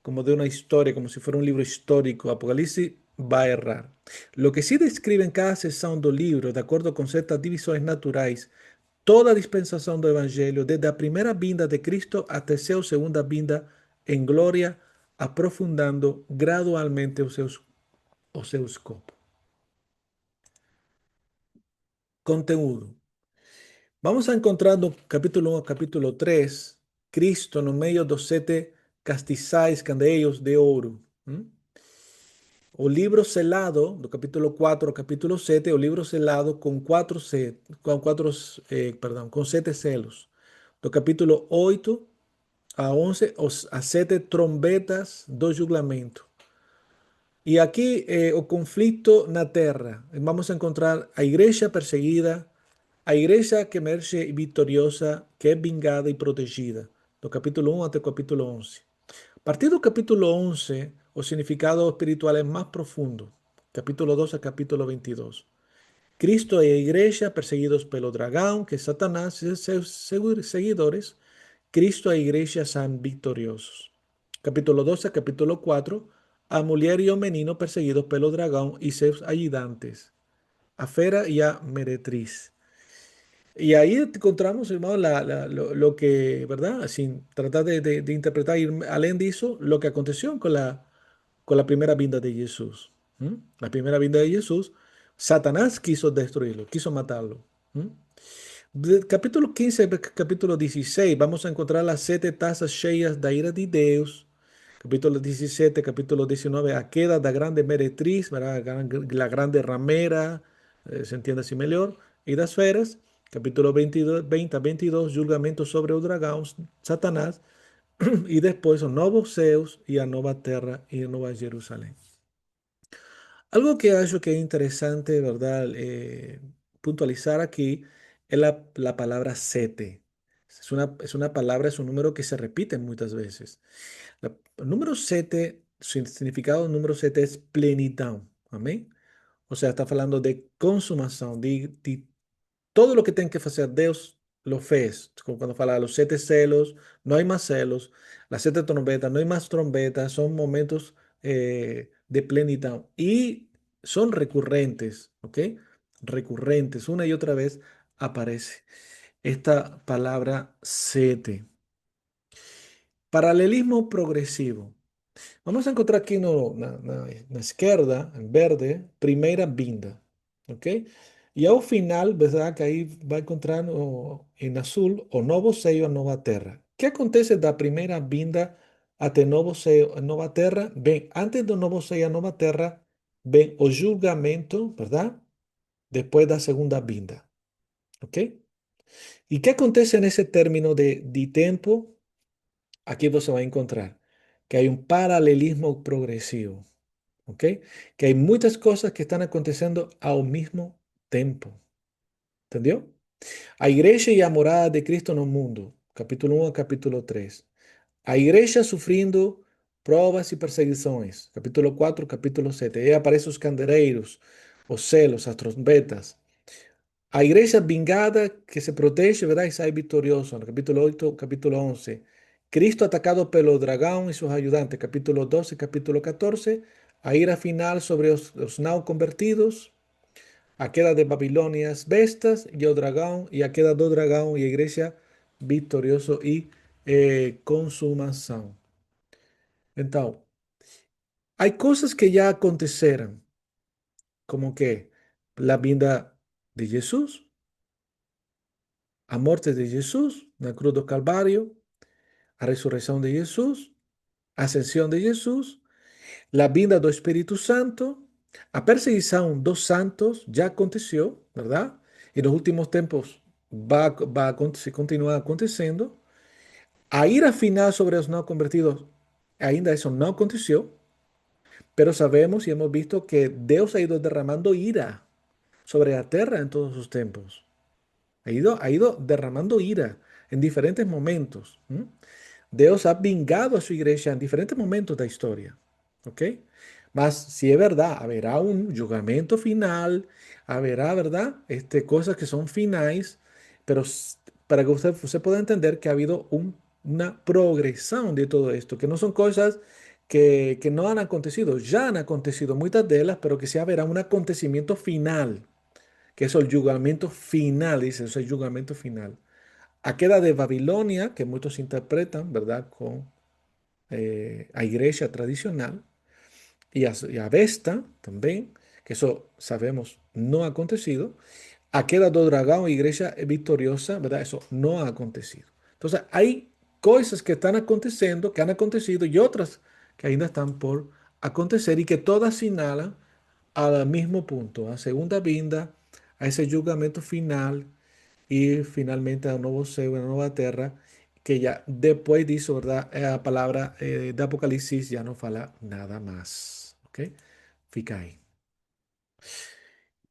como de una historia, como si fuera un libro histórico, Apocalipsis va a errar. Lo que sí describe en cada sesión del libro, de acuerdo con ciertas divisiones naturales, toda a dispensação do Evangelho, desde a primeira vinda de Cristo até sua segunda vinda em glória, aprofundando gradualmente o seu escopo. Conteúdo. Vamos a encontrar no capítulo 1 ao capítulo 3, Cristo no meio dos sete castiçais candeeiros de ouro. O livro selado, do capítulo 4 ao capítulo 7, o livro selado com sete selos. Do capítulo 8 a 11, as sete trombetas do julgamento. E aqui o conflito na terra. Vamos a encontrar a igreja perseguida, a igreja que emerge vitoriosa, que é vingada e protegida. Do capítulo 1 até o capítulo 11. A partir do capítulo 11, o significado espiritual é mais profundo. Capítulo 2 a capítulo 22. Cristo e a igreja perseguidos pelo dragão, que é Satanás e seus seguidores. Cristo e a igreja são vitoriosos. Capítulo 12 a capítulo 4, a mulher e o menino perseguidos pelo dragão e seus ajudantes, a fera e a meretriz. Y ahí encontramos, hermano, lo que, ¿verdad? Sin tratar de interpretar, y além disso, lo que aconteció con la primera vinda de Jesús. ¿M? La primera vinda de Jesús, Satanás quiso destruirlo, quiso matarlo. ¿M? Capítulo 15, capítulo 16, vamos a encontrar las siete tazas cheias da ira de Deus. Capítulo 17, capítulo 19, a queda da grande meretriz, ¿verdad? La grande ramera, se entiende así mejor, y das feras. Capítulo 22, 20 a 22, julgamento sobre o dragão, Satanás, e depois os novos céus e a nova terra e a nova Jerusalém. Algo que acho que es interesante, ¿verdad? Puntualizar aquí es la palabra sete. Es una palabra, es un número que se repite muchas veces. El número 7, su significado del número 7 es plenidão. Amén. O sea, está hablando de consumación, de todo lo que tem que fazer, Deus lo fez. Como cuando fala los siete celos, no hay más celos. Las siete trompetas, no hay más trompetas. Son momentos de plenitud. Y son recurrentes, ¿ok? Recurrentes. Una y otra vez aparece esta palabra siete. Paralelismo progresivo. Vamos a encontrar aqui na esquerda, em verde, primeira vinda, ok? E ao final, verdade, que aí vai encontrar em azul o novo céu e a nova terra. O que acontece da primeira vinda até novo céu e nova terra? Bem, antes do novo céu e a nova terra, vem o julgamento, verdade? Depois da segunda vinda, ok? E o que acontece nesse término de tempo? Aqui você vai encontrar que há um paralelismo progressivo. ¿Ok? Que hay muchas cosas que están aconteciendo al mismo tiempo. ¿Entendió? A igreja e a morada de Cristo no mundo. Capítulo 1 a capítulo 3. A igreja sufrindo pruebas y perseguições. Capítulo 4, capítulo 7. Aí aparecem os candeeiros, os selos, as trombetas. A igreja vingada que se protege, ¿verdad? Y sale victorioso. No capítulo 8, capítulo 11. Cristo atacado pelo dragão y sus ayudantes. Capítulo 12, capítulo 14. A ira final sobre os não convertidos. A queda de Babilonia, as bestas e o dragão. E a queda do dragão e a igreja vitorioso e consumação. Então, hay cosas que ya aconteceram, como que la vinda de Jesús, a morte de Jesús na cruz do Calvário, a ressurreição de Jesus, a ascensão de Jesus, a vinda do Espírito Santo, a perseguição dos santos já aconteceu, verdade? E nos últimos tempos vai acontecer, continuar acontecendo. A ira final sobre os não convertidos, ainda isso não aconteceu, pero sabemos e hemos visto que Deus ha ido derramando ira sobre la tierra en todos sus tiempos. Ha ido derramando ira en diferentes momentos. ¿M? Dios ha vingado a su iglesia en diferentes momentos de la historia. ¿Ok? Mas si es verdad, habrá un julgamento final, habrá, ¿verdad? Cosas que son finales, pero para que usted pueda entender que ha habido una progresión de todo esto, que no son cosas que no han acontecido, ya han acontecido muchas de ellas, pero que sí habrá un acontecimiento final, que es el julgamento final, dice, es el julgamento final. A queda de Babilonia, que muchos interpretan, ¿verdad? Con a iglesia tradicional, y a Vesta también, que eso sabemos no ha acontecido. A queda do dragão, iglesia victoriosa, ¿verdad? Eso no ha acontecido. Entonces, hay cosas que están aconteciendo, que han acontecido, y otras que ainda están por acontecer, y que todas señalan al mismo punto, a segunda vinda, a ese julgamento final, y finalmente a un nuevo cielo, una nueva tierra, que ya después de eso, ¿verdad? La palabra de Apocalipsis ya no fala nada más. ¿Ok? Fica ahí.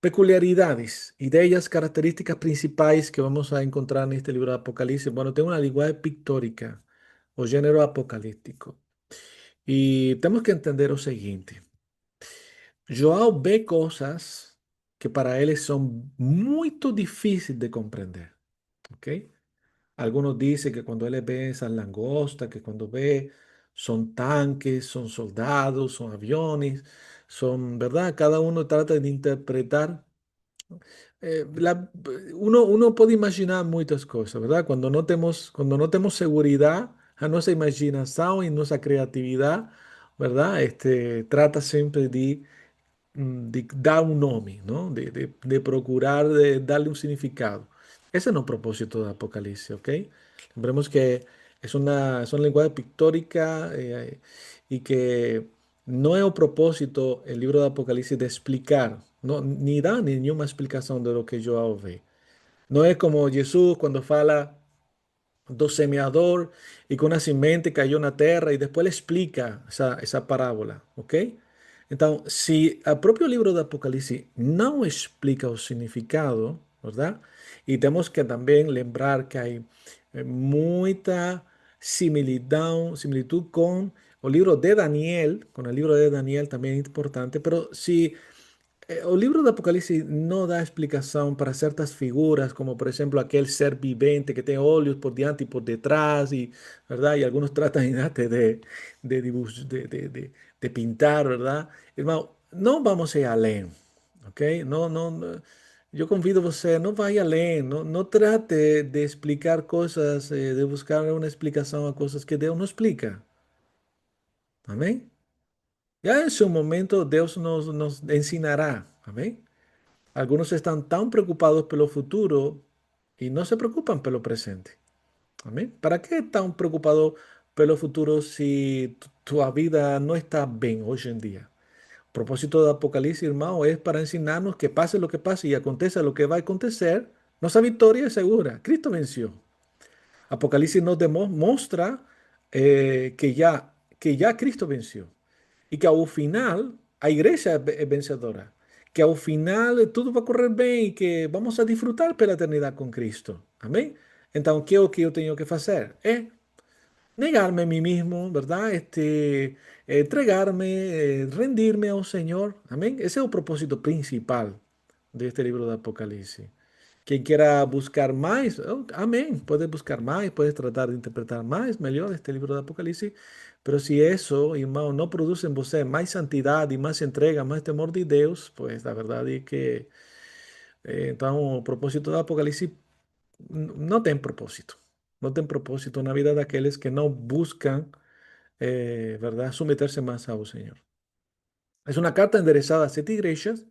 Peculiaridades y de ellas características principales que vamos a encontrar en este libro de Apocalipsis. Bueno, tengo una lenguaje pictórica o género apocalíptico. Y tenemos que entender lo siguiente. João ve cosas que para él son muy difíciles de comprender. ¿Ok? Algunos dicen que cuando él ve esas langostas, que cuando ve son tanques, son soldados, son aviones, son, ¿verdad? Cada uno trata de interpretar. Uno puede imaginar muchas cosas, ¿verdad? Cuando no tenemos seguridad, a nuestra imaginación y nuestra creatividad, ¿verdad? Trata siempre de dar un nombre, ¿no? De procurar de darle un significado. Ese no es el propósito de Apocalipsis, ¿ok? Lembremos que es una lenguaje pictórica y que no es el propósito el libro de Apocalipsis de explicar, no, ni da ni ninguna explicación de lo que yo ve. No es como Jesús cuando fala do semeador y que una semente cayó en la tierra y después le explica esa parábola, ¿ok? Entonces, si el propio libro de Apocalipsis no explica el significado, ¿verdad? Y tenemos que también lembrar que hay mucha similitud con el libro de Daniel, con el libro de Daniel también es importante, pero si o libro de Apocalipsis no da explicación para ciertas figuras, como por ejemplo aquel ser viviente que tiene olhos por delante y por detrás, y, ¿verdad? Y algunos tratan de pintar, ¿verdad? Hermano, no vamos a ir além, ¿ok? Yo convido a usted, no vaya além, no trate de explicar cosas, de buscar una explicación a cosas que Dios no explica. Amén. Ya en su momento Dios nos enseñará. Amén. Algunos están tan preocupados por lo futuro y no se preocupan por lo presente. Amén. ¿Para qué están preocupados por lo futuro si tu vida no está bien hoy en día? El propósito de Apocalipsis, hermano, es para enseñarnos que pase lo que pase y acontece lo que va a acontecer, nuestra victoria es segura. Cristo venció. Apocalipsis nos demuestra que ya Cristo venció y que al final a iglesia es vencedora, que al final todo va a correr bien y que vamos a disfrutar pela eternidad con Cristo. Amén. Entonces, ¿qué es lo que yo tengo que hacer? negarme a mí mismo, ¿verdad? Entregarme, rendirme a un Señor. Amén. Ese es el propósito principal de este libro de Apocalipsis. Quien quiera buscar más, oh, amén, puedes buscar más, puedes tratar de interpretar más, mejor este libro de Apocalipsis, pero si eso, irmão, no produce en você más santidad y más entrega, más temor de Dios, pues la verdad es que entonces el propósito de Apocalipsis no tem propósito, no tem propósito en la vida de aquellos que no buscan, ¿verdad?, someterse más a un Señor. Es una carta enderezada a 7 iglesias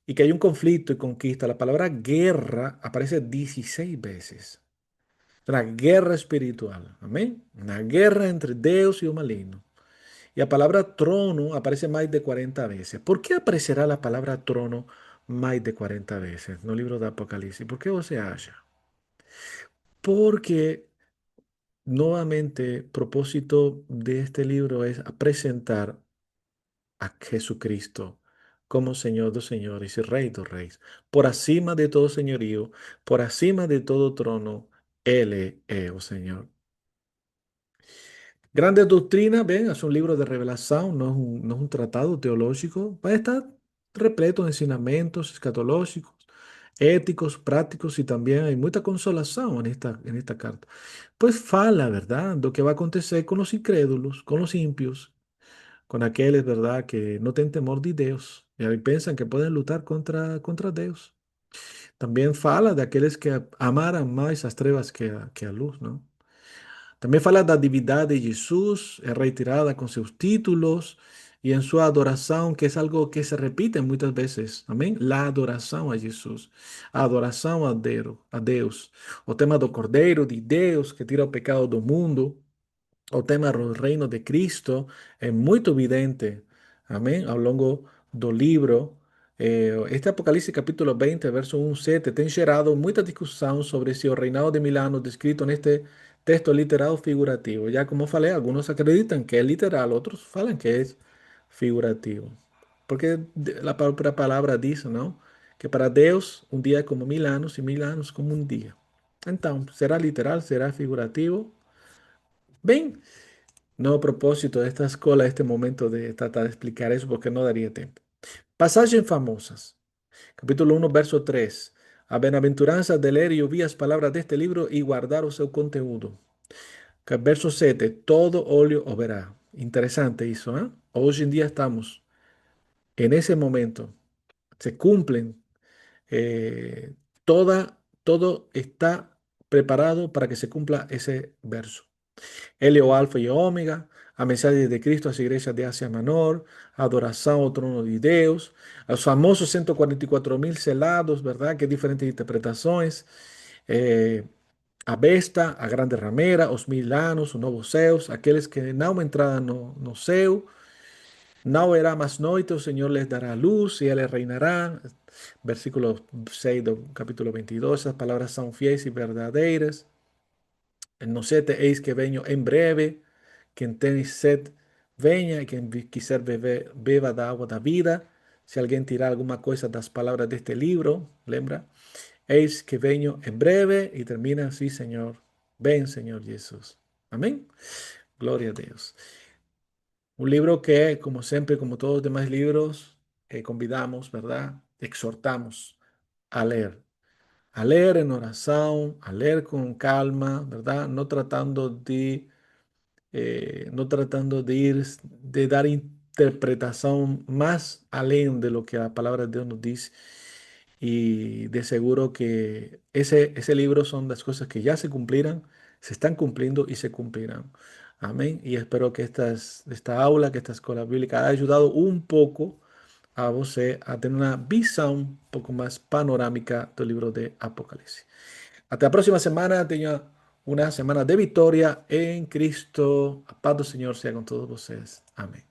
y que hay un conflicto y conquista. La palabra guerra aparece 16 veces. Una guerra espiritual. Amén. Una guerra entre Dios y el maligno. Y la palabra trono aparece más de 40 veces. ¿Por qué aparecerá la palabra trono más de 40 veces en el libro de Apocalipsis? ¿Por qué o se halla? Porque nuevamente propósito de este libro es presentar a Jesucristo como Señor dos señores y Rey dos reyes. Por acima de todo señorío, por acima de todo trono, Él es el Señor. Grandes Doctrinas, ven, es un libro de revelación, no es un tratado teológico. Va a estar repleto de ensinamentos escatológicos, éticos, prácticos y también hay mucha consolación en esta carta. Pues fala, ¿verdad? Lo que va a acontecer con los incrédulos, con los impios, con aquellos, ¿verdad?, que no tienen temor de Dios y ahí piensan que pueden luchar contra Dios. También fala de aquellos que amaran más las trevas que a luz, ¿no? También fala da divindade de Jesús, es reiterada con sus títulos y en su adoración, que es algo que se repite muchas veces. Amén. La adoración a Jesús, a adoración a Deus. O tema do Cordeiro de Deus que tira o pecado do mundo. O tema do reino de Cristo é muito evidente, amém, ao longo do livro. Este Apocalipse capítulo 20, verso 1, 7, tem gerado muita discussão sobre se o reinado de Milano descrito neste texto literal ou figurativo. Já como falei, alguns acreditam que é literal, outros falam que é figurativo. Porque a própria palavra diz, não? Que para Deus um dia é como 1000 anos e 1000 anos como um dia. Então, será literal, será figurativo? Bem, no a propósito de esta escuela, este momento de tratar de explicar eso porque no daría tiempo. Pasajes famosas. Capítulo 1, verso 3. A bienaventuranza de leer y oír las palabras de este libro y guardar o seu conteúdo. Verso 7. Todo óleo o verá. Interesante eso, ¿eh? Hoy en día estamos en ese momento. Se cumplen. eh, todo está preparado para que se cumpla ese verso. Ele é o Alfa e o Ômega, a mensagem de Cristo às igrejas de Ásia Menor, a adoração ao trono de Deus, os famosos 144.000 selados, ¿verdad? Que diferentes interpretações, eh, a besta, a grande ramera, os 1000 anos, os novos céus, aqueles que não entraram no céu, não haverá mais noite, o Senhor les dará luz e Ele reinará. Versículo 6 do capítulo 22, essas palavras são fiéis e verdadeiras. No sete, eis que venho em breve. Quem tem sed, venha, e quem quiser beber, beba da água da vida. Se alguém tirar alguma coisa das palavras deste livro, lembra? Eis que venho em breve e termina assim, Senhor. Ven, Senhor Jesus. Amém? Glória a Deus. Un libro que, como siempre, como todos los demás libros, convidamos, ¿verdad? Exhortamos a leer en oración, a leer con calma, ¿verdad? No tratando de ir, de dar interpretación más além de lo que la palabra de Dios nos dice. Y de seguro que ese libro son las cosas que ya se cumplirán, se están cumpliendo y se cumplirán. Amén. Y espero que esta aula, que esta escuela bíblica haya ayudado un poco a você a tener una visión un poco más panorámica del libro de Apocalipsis. Hasta la próxima semana. Tenha una semana de victoria en Cristo. A paz do Señor sea con todos ustedes. Amén.